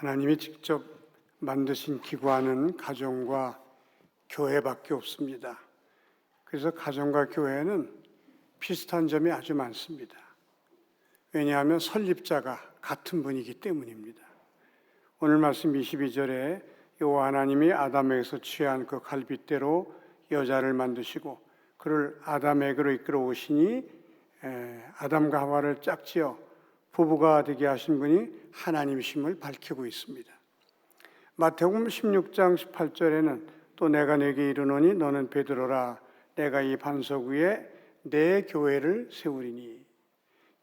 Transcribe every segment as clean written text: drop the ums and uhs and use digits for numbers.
하나님이 직접 만드신 기관은 가정과 교회밖에 없습니다. 그래서 가정과 교회는 비슷한 점이 아주 많습니다. 왜냐하면 설립자가 같은 분이기 때문입니다. 오늘 말씀 22절에 여호와 하나님이 아담에게서 취한 그 갈빗대로 여자를 만드시고 그를 아담에게로 이끌어 오시니 아담과 하와를 짝지어 부부가 되게 하신 분이 하나님이심을 밝히고 있습니다. 마태복음 16장 18절에는 또 내가 네게 이르노니 너는 베드로라 내가 이 반석 위에 내 교회를 세우리니,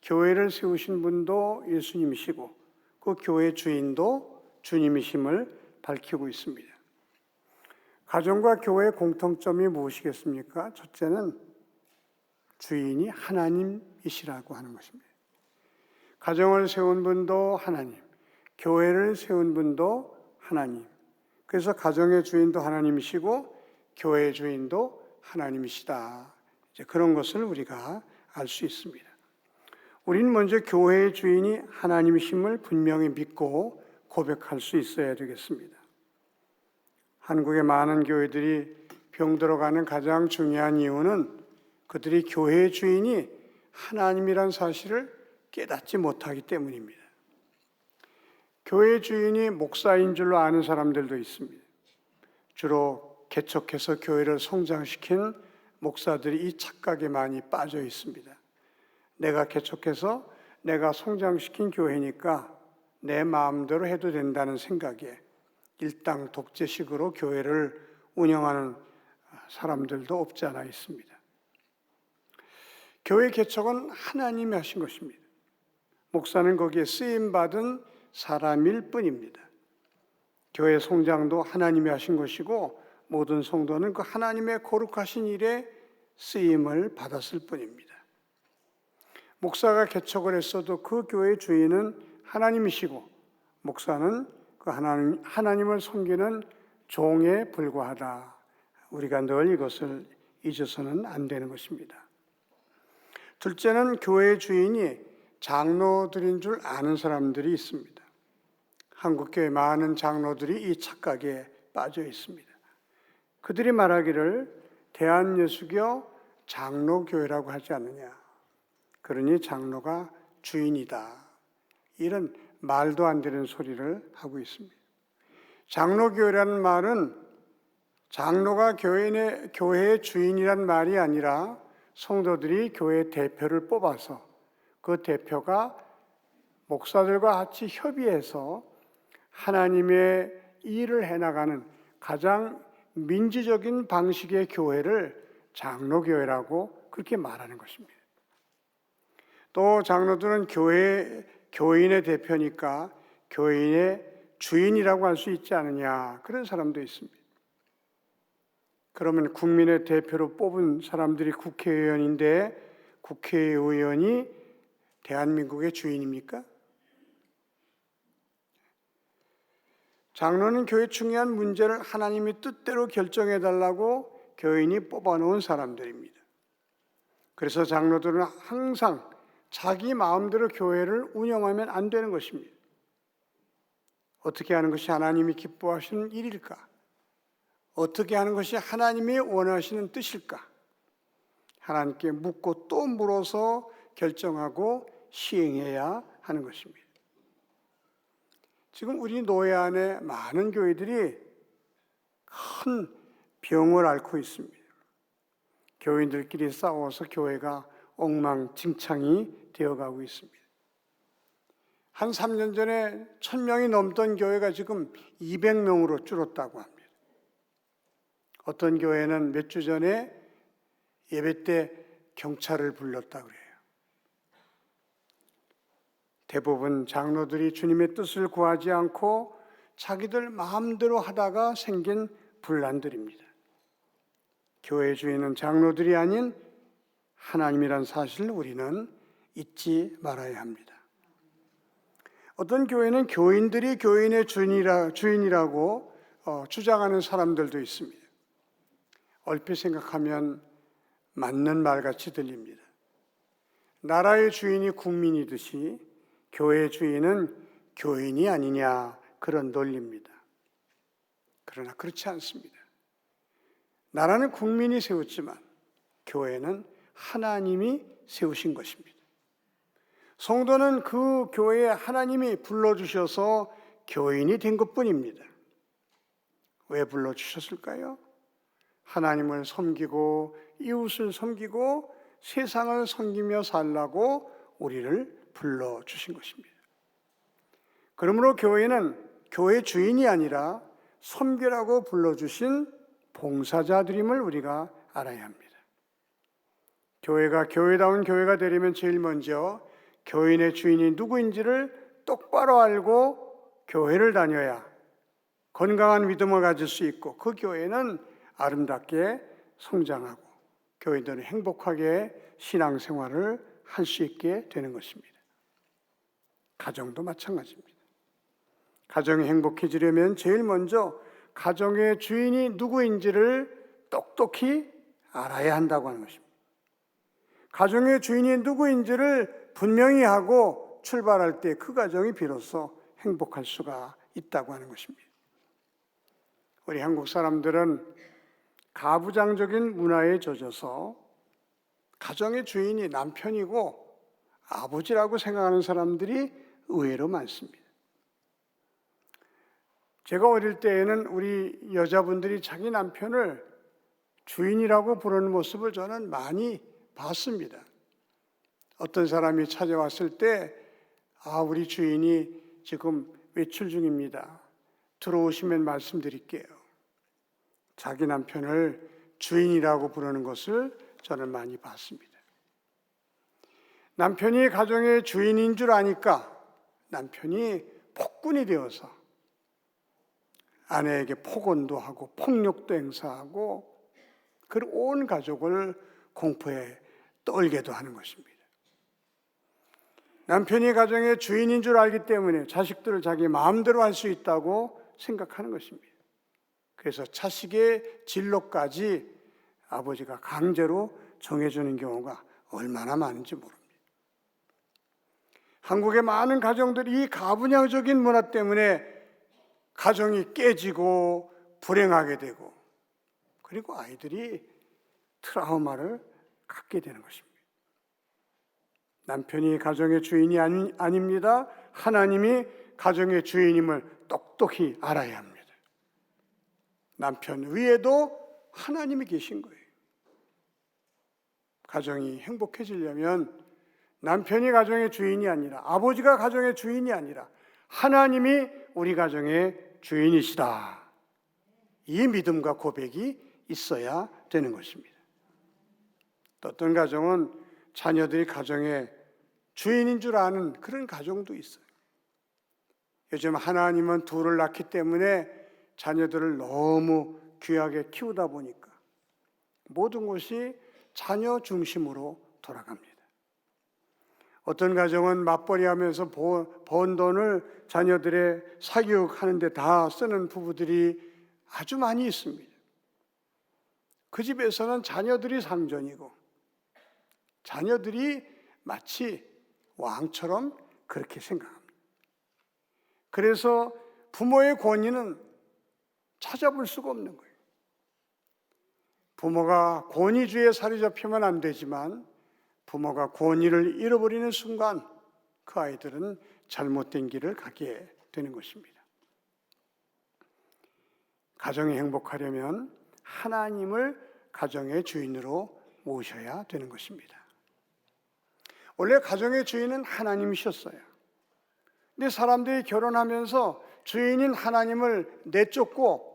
교회를 세우신 분도 예수님이시고 그 교회 주인도 주님이심을 밝히고 있습니다. 가정과 교회의 공통점이 무엇이겠습니까? 첫째는 주인이 하나님이시라고 하는 것입니다. 가정을 세운 분도 하나님, 교회를 세운 분도 하나님. 그래서 가정의 주인도 하나님이시고 교회의 주인도 하나님이시다. 이제 그런 것을 우리가 알 수 있습니다. 우리는 먼저 교회의 주인이 하나님이심을 분명히 믿고 고백할 수 있어야 되겠습니다. 한국의 많은 교회들이 병들어가는 가장 중요한 이유는 그들이 교회의 주인이 하나님이란 사실을 깨닫지 못하기 때문입니다. 교회의 주인이 목사인 줄로 아는 사람들도 있습니다. 주로 개척해서 교회를 성장시킨 목사들이 이 착각에 많이 빠져 있습니다. 내가 개척해서 내가 성장시킨 교회니까 내 마음대로 해도 된다는 생각에 일당 독재식으로 교회를 운영하는 사람들도 없지 않아 있습니다. 교회 개척은 하나님이 하신 것입니다. 목사는 거기에 쓰임받은 사람일 뿐입니다. 교회 성장도 하나님이 하신 것이고 모든 성도는 그 하나님의 거룩하신 일에 쓰임을 받았을 뿐입니다. 목사가 개척을 했어도 그 교회의 주인은 하나님이시고 목사는 그 하나님을 섬기는 종에 불과하다. 우리가 늘 이것을 잊어서는 안 되는 것입니다. 둘째는 교회의 주인이 장로들인 줄 아는 사람들이 있습니다. 한국교회 많은 장로들이 이 착각에 빠져 있습니다. 그들이 말하기를 대한예수교 장로교회라고 하지 않느냐. 그러니 장로가 주인이다. 이런 말도 안 되는 소리를 하고 있습니다. 장로교회라는 말은 장로가 교회의 주인이란 말이 아니라 성도들이 교회 대표를 뽑아서 그 대표가 목사들과 같이 협의해서 하나님의 일을 해나가는 가장 민주적인 방식의 교회를 장로교회라고 그렇게 말하는 것입니다. 또 장로들은 교인의 대표니까 교인의 주인이라고 할 수 있지 않느냐, 그런 사람도 있습니다. 그러면 국민의 대표로 뽑은 사람들이 국회의원인데 국회의원이 대한민국의 주인입니까? 장로는 교회 중요한 문제를 하나님이 뜻대로 결정해달라고 교인이 뽑아놓은 사람들입니다. 그래서 장로들은 항상 자기 마음대로 교회를 운영하면 안 되는 것입니다. 어떻게 하는 것이 하나님이 기뻐하시는 일일까? 어떻게 하는 것이 하나님이 원하시는 뜻일까? 하나님께 묻고 또 물어서 결정하고 시행해야 하는 것입니다. 지금 우리 노예 안에 많은 교회들이 큰 병을 앓고 있습니다. 교인들끼리 싸워서 교회가 엉망진창이 되어가고 있습니다. 한 3년 전에 1000명이 넘던 교회가 지금 200명으로 줄었다고 합니다. 어떤 교회는 몇 주 전에 예배 때 경찰을 불렀다고 그래요. 대부분 장로들이 주님의 뜻을 구하지 않고 자기들 마음대로 하다가 생긴 분란들입니다. 교회 주인은 장로들이 아닌 하나님이란 사실을 우리는 잊지 말아야 합니다. 어떤 교회는 교인들이 교인의 주인이라고 주장하는 사람들도 있습니다. 얼핏 생각하면 맞는 말같이 들립니다. 나라의 주인이 국민이듯이 교회의 주인은 교인이 아니냐, 그런 논리입니다. 그러나 그렇지 않습니다. 나라는 국민이 세웠지만 교회는 하나님이 세우신 것입니다. 성도는 그 교회에 하나님이 불러주셔서 교인이 된 것뿐입니다. 왜 불러주셨을까요? 하나님을 섬기고 이웃을 섬기고 세상을 섬기며 살라고 우리를 불러주신 것입니다. 그러므로 교회는 교회 주인이 아니라 섬기라고 불러주신 봉사자들임을 우리가 알아야 합니다. 교회가 교회다운 교회가 되려면 제일 먼저 교인의 주인이 누구인지를 똑바로 알고 교회를 다녀야 건강한 믿음을 가질 수 있고 그 교회는 아름답게 성장하고 교인들은 행복하게 신앙생활을 할 수 있게 되는 것입니다. 가정도 마찬가지입니다. 가정이 행복해지려면 제일 먼저 가정의 주인이 누구인지를 똑똑히 알아야 한다고 하는 것입니다. 가정의 주인이 누구인지를 분명히 하고 출발할 때 그 가정이 비로소 행복할 수가 있다고 하는 것입니다. 우리 한국 사람들은 가부장적인 문화에 젖어서 가정의 주인이 남편이고 아버지라고 생각하는 사람들이 의외로 많습니다. 제가 어릴 때에는 우리 여자분들이 자기 남편을 주인이라고 부르는 모습을 저는 많이 봤습니다. 어떤 사람이 찾아왔을 때 우리 주인이 지금 외출 중입니다. 들어오시면 말씀드릴게요. 자기 남편을 주인이라고 부르는 것을 저는 많이 봤습니다. 남편이 가정의 주인인 줄 아니까 남편이 폭군이 되어서 아내에게 폭언도 하고 폭력도 행사하고 그 온 가족을 공포에 떨게도 하는 것입니다. 남편이 가정의 주인인 줄 알기 때문에 자식들을 자기 마음대로 할 수 있다고 생각하는 것입니다. 그래서 자식의 진로까지 아버지가 강제로 정해주는 경우가 얼마나 많은지 모릅니다. 한국의 많은 가정들이 이 가부장적인 문화 때문에 가정이 깨지고 불행하게 되고 그리고 아이들이 트라우마를 갖게 되는 것입니다. 남편이 가정의 주인이 아닙니다. 하나님이 가정의 주인임을 똑똑히 알아야 합니다. 남편 위에도 하나님이 계신 거예요. 가정이 행복해지려면 남편이 가정의 주인이 아니라 아버지가 가정의 주인이 아니라 하나님이 우리 가정의 주인이시다. 이 믿음과 고백이 있어야 되는 것입니다. 또 어떤 가정은 자녀들이 가정의 주인인 줄 아는 그런 가정도 있어요. 요즘 하나님은 둘을 낳기 때문에 자녀들을 너무 귀하게 키우다 보니까 모든 것이 자녀 중심으로 돌아갑니다. 어떤 가정은 맞벌이 하면서 번 돈을 자녀들의 사교육하는 데 다 쓰는 부부들이 아주 많이 있습니다. 그 집에서는 자녀들이 상전이고 자녀들이 마치 왕처럼 그렇게 생각합니다. 그래서 부모의 권위는 찾아볼 수가 없는 거예요. 부모가 권위주의에 사로잡히면 안 되지만 부모가 권위를 잃어버리는 순간 그 아이들은 잘못된 길을 가게 되는 것입니다. 가정이 행복하려면 하나님을 가정의 주인으로 모셔야 되는 것입니다. 원래 가정의 주인은 하나님이셨어요. 근데 사람들이 결혼하면서 주인인 하나님을 내쫓고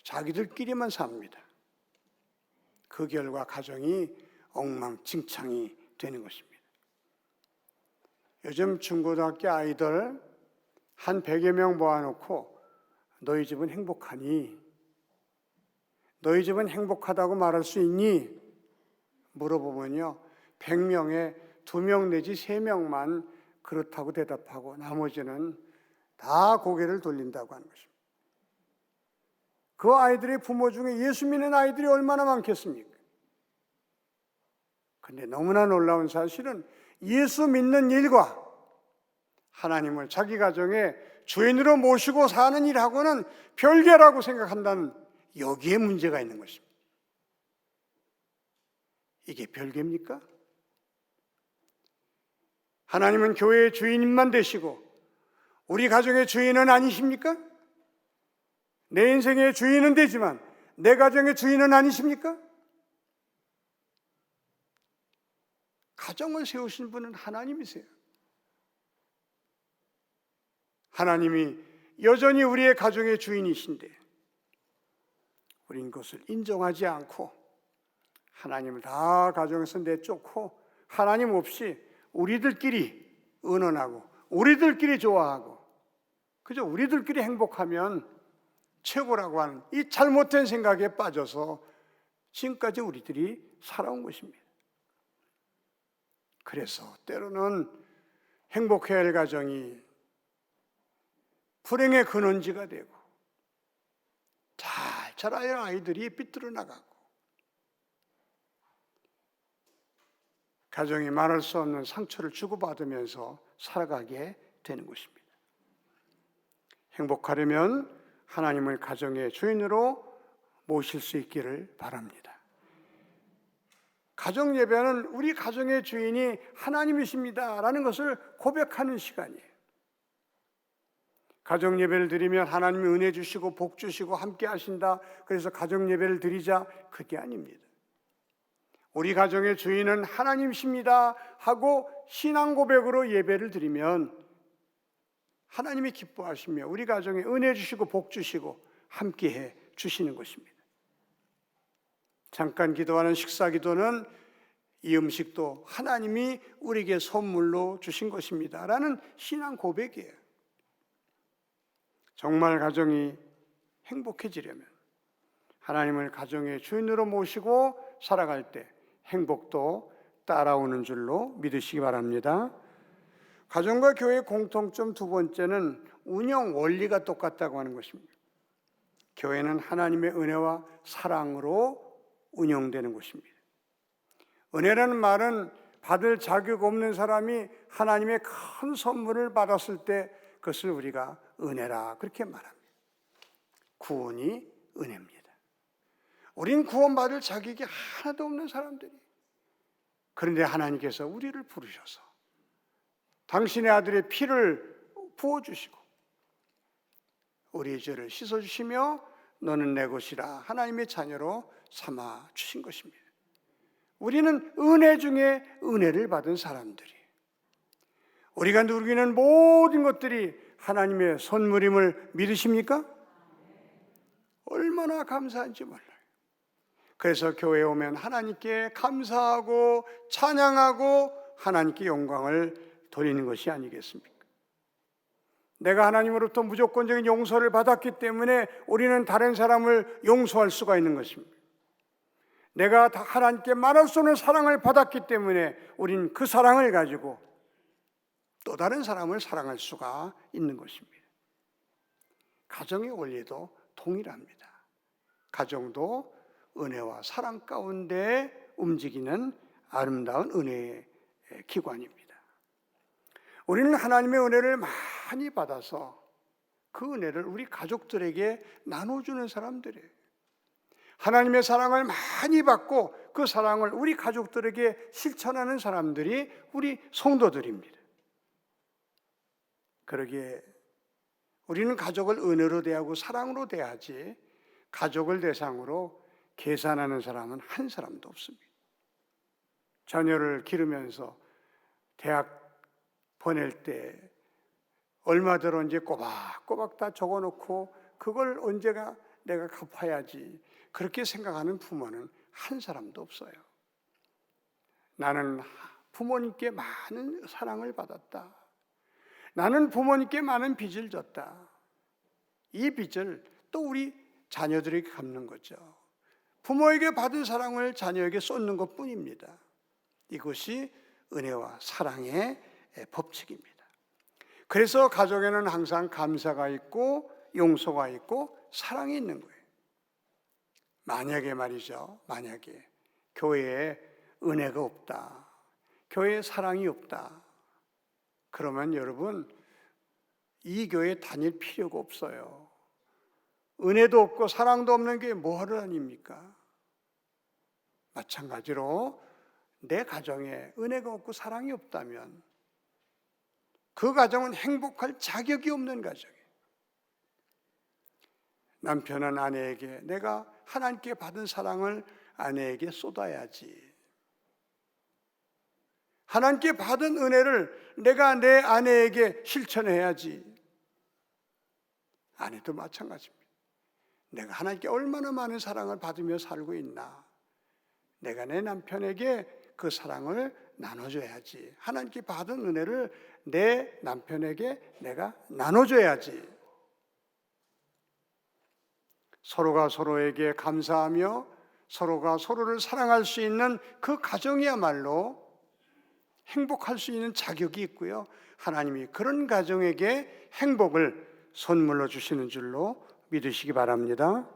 자기들끼리만 삽니다. 그 결과 가정이 엉망진창이 되는 것입니다. 요즘 중고등학교 아이들 한 100여 명 모아놓고 너희 집은 행복하니? 너희 집은 행복하다고 말할 수 있니? 물어보면요 100명에 2명 내지 3명만 그렇다고 대답하고 나머지는 다 고개를 돌린다고 하는 것입니다. 그 아이들의 부모 중에 예수 믿는 아이들이 얼마나 많겠습니까? 근데 너무나 놀라운 사실은 예수 믿는 일과 하나님을 자기 가정의 주인으로 모시고 사는 일하고는 별개라고 생각한다는 여기에 문제가 있는 것입니다. 이게 별개입니까? 하나님은 교회의 주인만 되시고 우리 가정의 주인은 아니십니까? 내 인생의 주인은 되지만 내 가정의 주인은 아니십니까? 가정을 세우신 분은 하나님이세요. 하나님이 여전히 우리의 가정의 주인이신데 우린 그것을 인정하지 않고 하나님을 다 가정에서 내쫓고 하나님 없이 우리들끼리 의논하고 우리들끼리 좋아하고 그저 우리들끼리 행복하면 최고라고 하는 이 잘못된 생각에 빠져서 지금까지 우리들이 살아온 것입니다. 그래서 때로는 행복해야 할 가정이 불행의 근원지가 되고 잘 자라야 할 아이들이 삐뚤어 나가고 가정이 말할 수 없는 상처를 주고받으면서 살아가게 되는 것입니다. 행복하려면 하나님을 가정의 주인으로 모실 수 있기를 바랍니다. 가정 예배는 우리 가정의 주인이 하나님이십니다라는 것을 고백하는 시간이에요. 가정 예배를 드리면 하나님이 은혜 주시고 복 주시고 함께 하신다. 그래서 가정 예배를 드리자. 그게 아닙니다. 우리 가정의 주인은 하나님이십니다 하고 신앙 고백으로 예배를 드리면 하나님이 기뻐하시며 우리 가정에 은혜 주시고 복 주시고 함께해 주시는 것입니다. 잠깐 기도하는 식사 기도는 이 음식도 하나님이 우리에게 선물로 주신 것입니다 라는 신앙 고백이에요. 정말 가정이 행복해지려면 하나님을 가정의 주인으로 모시고 살아갈 때 행복도 따라오는 줄로 믿으시기 바랍니다. 가정과 교회의 공통점 두 번째는 운영 원리가 똑같다고 하는 것입니다. 교회는 하나님의 은혜와 사랑으로 운영되는 것입니다. 은혜라는 말은 받을 자격 없는 사람이 하나님의 큰 선물을 받았을 때 그것을 우리가 은혜라 그렇게 말합니다. 구원이 은혜입니다. 우린 구원받을 자격이 하나도 없는 사람들이. 그런데 하나님께서 우리를 부르셔서 당신의 아들의 피를 부어주시고 우리의 죄를 씻어주시며 너는 내 것이라 하나님의 자녀로 삼아 주신 것입니다. 우리는 은혜 중에 은혜를 받은 사람들이 우리가 누리는 모든 것들이 하나님의 선물임을 믿으십니까? 얼마나 감사한지 몰라요. 그래서 교회에 오면 하나님께 감사하고 찬양하고 하나님께 영광을 돌리는 것이 아니겠습니까? 내가 하나님으로부터 무조건적인 용서를 받았기 때문에 우리는 다른 사람을 용서할 수가 있는 것입니다. 내가 하나님께 말할 수 없는 사랑을 받았기 때문에 우리는 그 사랑을 가지고 또 다른 사람을 사랑할 수가 있는 것입니다. 가정의 원리도 동일합니다. 가정도 은혜와 사랑 가운데 움직이는 아름다운 은혜의 기관입니다. 우리는 하나님의 은혜를 많이 받아서 그 은혜를 우리 가족들에게 나눠주는 사람들이에요. 하나님의 사랑을 많이 받고 그 사랑을 우리 가족들에게 실천하는 사람들이 우리 성도들입니다. 그러기에 우리는 가족을 은혜로 대하고 사랑으로 대하지 가족을 대상으로 계산하는 사람은 한 사람도 없습니다. 자녀를 기르면서 대학 보낼 때 얼마 들었는지 꼬박꼬박 다 적어놓고 그걸 언제가 내가 갚아야지 그렇게 생각하는 부모는 한 사람도 없어요. 나는 부모님께 많은 사랑을 받았다. 나는 부모님께 많은 빚을 졌다. 이 빚을 또 우리 자녀들에게 갚는 거죠. 부모에게 받은 사랑을 자녀에게 쏟는 것뿐입니다. 이것이 은혜와 사랑의 법칙입니다. 그래서 가정에는 항상 감사가 있고 용서가 있고 사랑이 있는 거예요. 만약에 말이죠. 만약에 교회에 은혜가 없다. 교회에 사랑이 없다. 그러면 여러분 이 교회 다닐 필요가 없어요. 은혜도 없고 사랑도 없는 게 뭐하러 다닙니까? 마찬가지로 내 가정에 은혜가 없고 사랑이 없다면 그 가정은 행복할 자격이 없는 가정이에요. 남편은 아내에게 내가 하나님께 받은 사랑을 아내에게 쏟아야지. 하나님께 받은 은혜를 내가 내 아내에게 실천해야지. 아내도 마찬가지입니다. 내가 하나님께 얼마나 많은 사랑을 받으며 살고 있나. 내가 내 남편에게 그 사랑을 나눠줘야지. 하나님께 받은 은혜를 내 남편에게 내가 나눠줘야지. 서로가 서로에게 감사하며 서로가 서로를 사랑할 수 있는 그 가정이야말로 행복할 수 있는 자격이 있고요. 하나님이 그런 가정에게 행복을 선물로 주시는 줄로 믿으시기 바랍니다.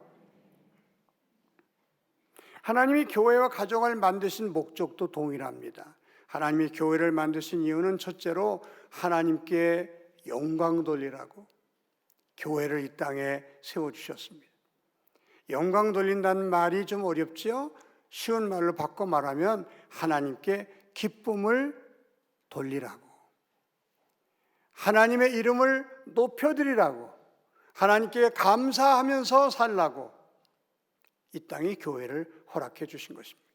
하나님이 교회와 가정을 만드신 목적도 동일합니다. 하나님이 교회를 만드신 이유는 첫째로 하나님께 영광 돌리라고 교회를 이 땅에 세워주셨습니다. 영광 돌린다는 말이 좀 어렵죠? 쉬운 말로 바꿔 말하면 하나님께 기쁨을 돌리라고, 하나님의 이름을 높여드리라고, 하나님께 감사하면서 살라고 이 땅에 교회를 허락해 주신 것입니다.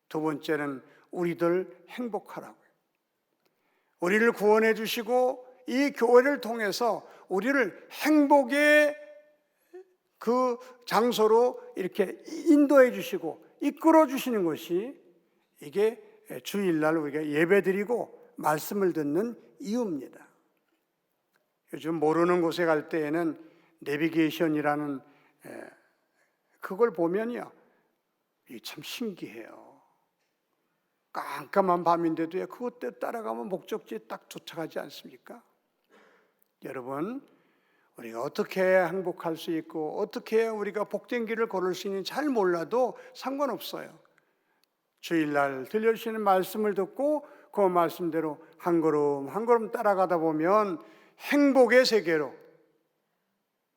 두 번째는 우리들 행복하라고요. 우리를 구원해 주시고 이 교회를 통해서 우리를 행복의 그 장소로 이렇게 인도해 주시고 이끌어 주시는 것이 이게 주일날 우리가 예배드리고 말씀을 듣는 이유입니다. 요즘 모르는 곳에 갈 때에는 내비게이션이라는 그걸 보면요, 이게 참 신기해요. 깜깜한 밤인데도 그것대로 따라가면 목적지에 딱 도착하지 않습니까? 여러분, 우리가 어떻게 행복할 수 있고 어떻게 우리가 복된 길을 걸을 수 있는지 잘 몰라도 상관없어요. 주일날 들려주시는 말씀을 듣고 그 말씀대로 한 걸음 한 걸음 따라가다 보면 행복의 세계로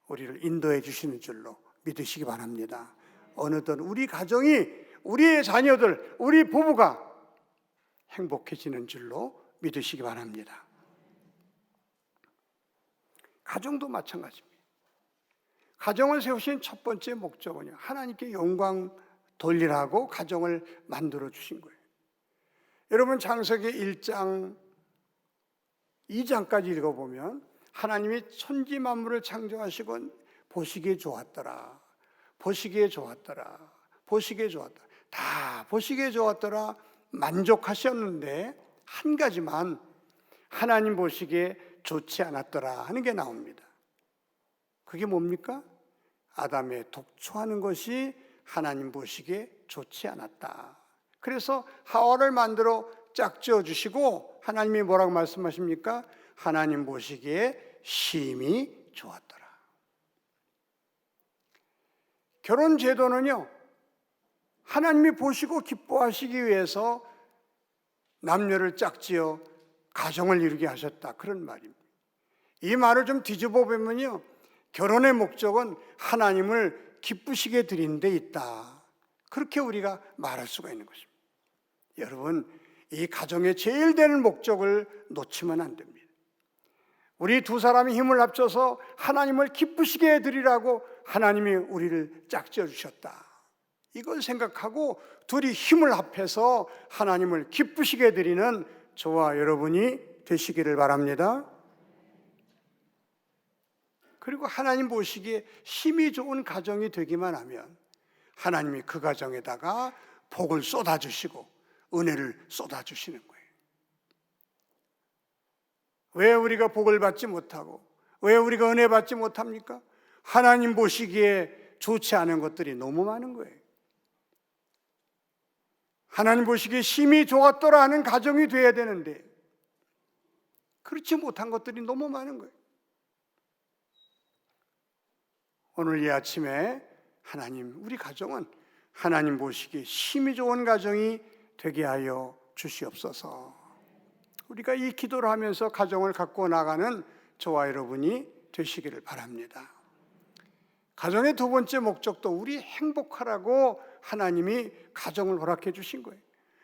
우리를 인도해 주시는 줄로 믿으시기 바랍니다. 어느덧 우리 가정이, 우리의 자녀들, 우리 부부가 행복해지는 줄로 믿으시기 바랍니다. 가정도 마찬가지입니다. 가정을 세우신 첫 번째 목적은요, 하나님께 영광 돌리라고 가정을 만들어 주신 거예요. 여러분, 창세기 1장, 2장까지 읽어보면 하나님이 천지 만물을 창조하시고 보시기에 좋았더라, 보시기에 좋았더라, 보시기에 좋았더라, 다 보시기에 좋았더라 만족하셨는데 한 가지만 하나님 보시기에 좋지 않았더라 하는 게 나옵니다. 그게 뭡니까? 아담의 독초하는 것이 하나님 보시기에 좋지 않았다. 그래서 하와를 만들어 짝지어 주시고 하나님이 뭐라고 말씀하십니까? 하나님 보시기에 심히 좋았더라. 결혼 제도는요, 하나님이 보시고 기뻐하시기 위해서 남녀를 짝지어 가정을 이루게 하셨다, 그런 말입니다. 이 말을 좀 뒤집어 보면요, 결혼의 목적은 하나님을 기쁘시게 드리는 데 있다, 그렇게 우리가 말할 수가 있는 것입니다. 여러분, 이 가정의 제일 되는 목적을 놓치면 안 됩니다. 우리 두 사람이 힘을 합쳐서 하나님을 기쁘시게 해드리라고 하나님이 우리를 짝지어 주셨다, 이걸 생각하고 둘이 힘을 합해서 하나님을 기쁘시게 해드리는 저와 여러분이 되시기를 바랍니다. 그리고 하나님 보시기에 힘이 좋은 가정이 되기만 하면 하나님이 그 가정에다가 복을 쏟아주시고 은혜를 쏟아주시는 거예요. 왜 우리가 복을 받지 못하고 왜 우리가 은혜 받지 못합니까? 하나님 보시기에 좋지 않은 것들이 너무 많은 거예요. 하나님 보시기에 심히 좋았더라 하는 가정이 돼야 되는데 그렇지 못한 것들이 너무 많은 거예요. 오늘 이 아침에 하나님, 우리 가정은 하나님 보시기에 심히 좋은 가정이 되게 하여 주시옵소서. 우리가 이 기도를 하면서 가정을 갖고 나가는 저와 여러분이 되시기를 바랍니다. 가정의 두 번째 목적도 우리 행복하라고 하나님이 가정을 허락해 주신 거예요.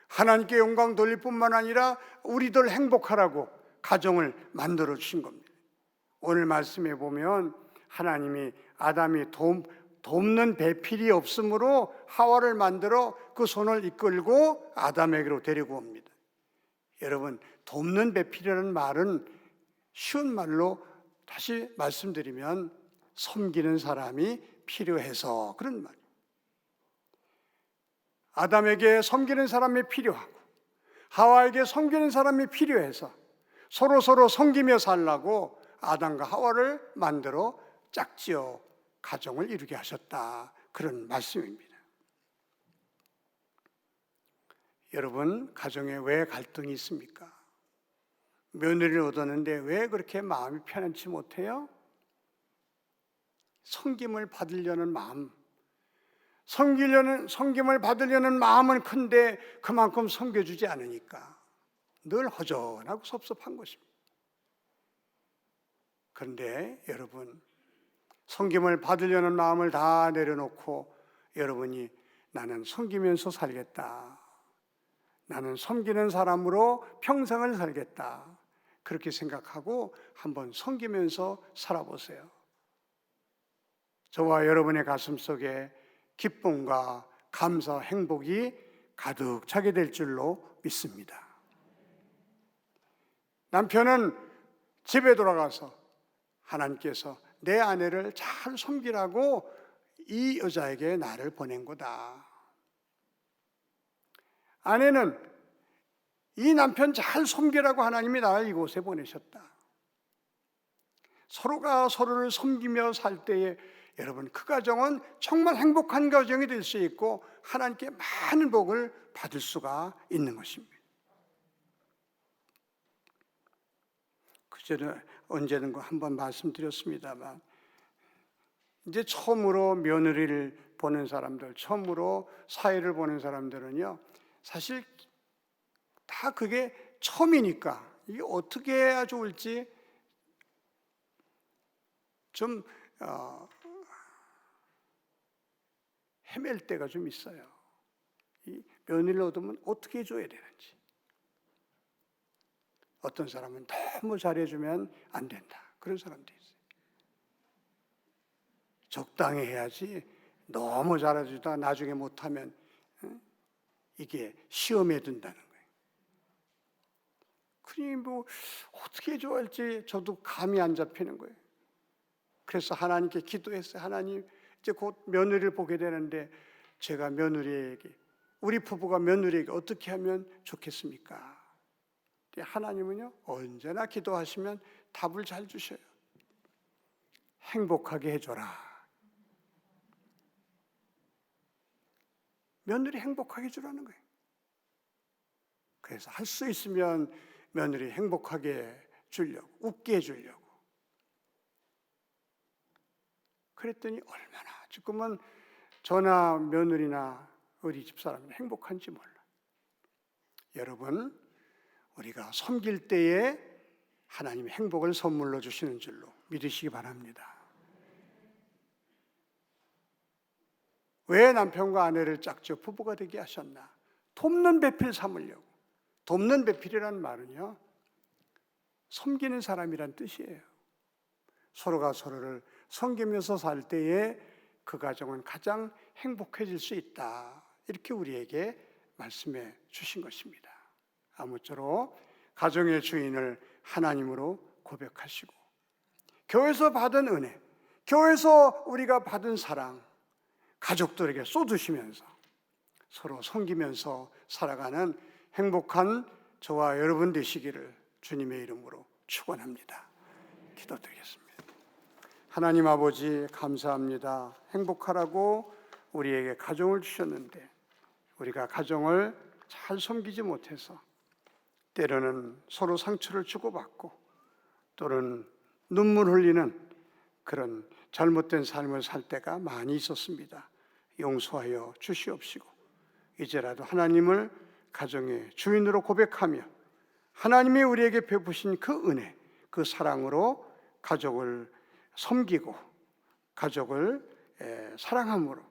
하나님께 영광 돌릴 뿐만 아니라 우리들 행복하라고 가정을 만들어 주신 겁니다. 오늘 말씀에 보면 하나님이 아담이 돕는 배필이 없으므로 하와를 만들어 그 손을 이끌고 아담에게로 데리고 옵니다. 여러분, 돕는 배필이라는 말은 쉬운 말로 다시 말씀드리면 섬기는 사람이 필요해서 그런 말이에요. 아담에게 섬기는 사람이 필요하고 하와에게 섬기는 사람이 필요해서 서로 섬기며 살라고 아담과 하와를 만들어 짝지어 가정을 이루게 하셨다. 그런 말씀입니다. 여러분, 가정에 왜 갈등이 있습니까? 며느리를 얻었는데 왜 그렇게 마음이 편안치 못해요? 섬김을 받으려는 마음, 섬김을 받으려는 마음은 큰데 그만큼 섬겨주지 않으니까 늘 허전하고 섭섭한 것입니다. 그런데 여러분, 섬김을 받으려는 마음을 다 내려놓고 여러분이 나는 섬기면서 살겠다, 나는 섬기는 사람으로 평생을 살겠다, 그렇게 생각하고 한번 섬기면서 살아보세요. 저와 여러분의 가슴 속에 기쁨과 감사, 행복이 가득 차게 될 줄로 믿습니다. 남편은 집에 돌아가서 하나님께서 내 아내를 잘 섬기라고 이 여자에게 나를 보낸 거다. 아내는 이 남편 잘 섬기라고 하나님이 나를 이곳에 보내셨다. 서로가 서로를 섬기며 살 때에 여러분, 그 가정은 정말 행복한 가정이 될 수 있고 하나님께 많은 복을 받을 수가 있는 것입니다. 그전에 언제는 한번 말씀드렸습니다만 이제 처음으로 며느리를 보는 사람들, 처음으로 사회를 보는 사람들은요, 사실 다 그게 처음이니까 이게 어떻게 해야 좋을지 좀 헤맬 때가 좀 있어요. 이 며느리를 얻으면 어떻게 해줘야 되는지. 어떤 사람은 너무 잘해주면 안 된다, 그런 사람도 있어요. 적당히 해야지 너무 잘해주다가 나중에 못하면 이게 시험에 든다는 거예요. 그러니 뭐 어떻게 해줘야 할지 저도 감이 안 잡히는 거예요. 그래서 하나님께 기도했어요. 하나님, 이제 곧 며느리를 보게 되는데 제가 며느리에게, 우리 부부가 며느리에게 어떻게 하면 좋겠습니까? 하나님은요, 언제나 기도하시면 답을 잘 주셔요. 행복하게 해줘라. 며느리 행복하게 해주라는 거예요. 그래서 할 수 있으면 며느리 행복하게 주려고, 웃게 해주려고. 그랬더니 얼마나 지금은 저나 며느리나 우리 집사람이 행복한지 몰라. 여러분, 우리가 섬길 때에 하나님이 행복을 선물로 주시는 줄로 믿으시기 바랍니다. 왜 남편과 아내를 짝지어 부부가 되게 하셨나? 돕는 배필 삼으려고. 돕는 배필이라는 말은요, 섬기는 사람이란 뜻이에요. 서로가 서로를 섬기면서 살 때에 그 가정은 가장 행복해질 수 있다, 이렇게 우리에게 말씀해 주신 것입니다. 아무쪼록 가정의 주인을 하나님으로 고백하시고 교회에서 받은 은혜, 교회에서 우리가 받은 사랑 가족들에게 쏟으시면서 서로 섬기면서 살아가는 행복한 저와 여러분 되시기를 주님의 이름으로 축원합니다. 기도드리겠습니다. 하나님 아버지, 감사합니다. 행복하라고 우리에게 가정을 주셨는데 우리가 가정을 잘 섬기지 못해서 때로는 서로 상처를 주고받고 또는 눈물 흘리는 그런 잘못된 삶을 살 때가 많이 있었습니다. 용서하여 주시옵시고 이제라도 하나님을 가정의 주인으로 고백하며 하나님이 우리에게 베푸신 그 은혜, 그 사랑으로 가족을 섬기고 가족을 사랑함으로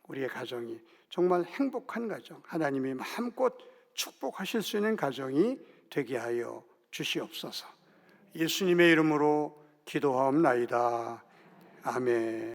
우리의 가정이 정말 행복한 가정, 하나님이 마음껏 축복하실 수 있는 가정이 되게 하여 주시옵소서. 예수님의 이름으로 기도하옵나이다. 아멘.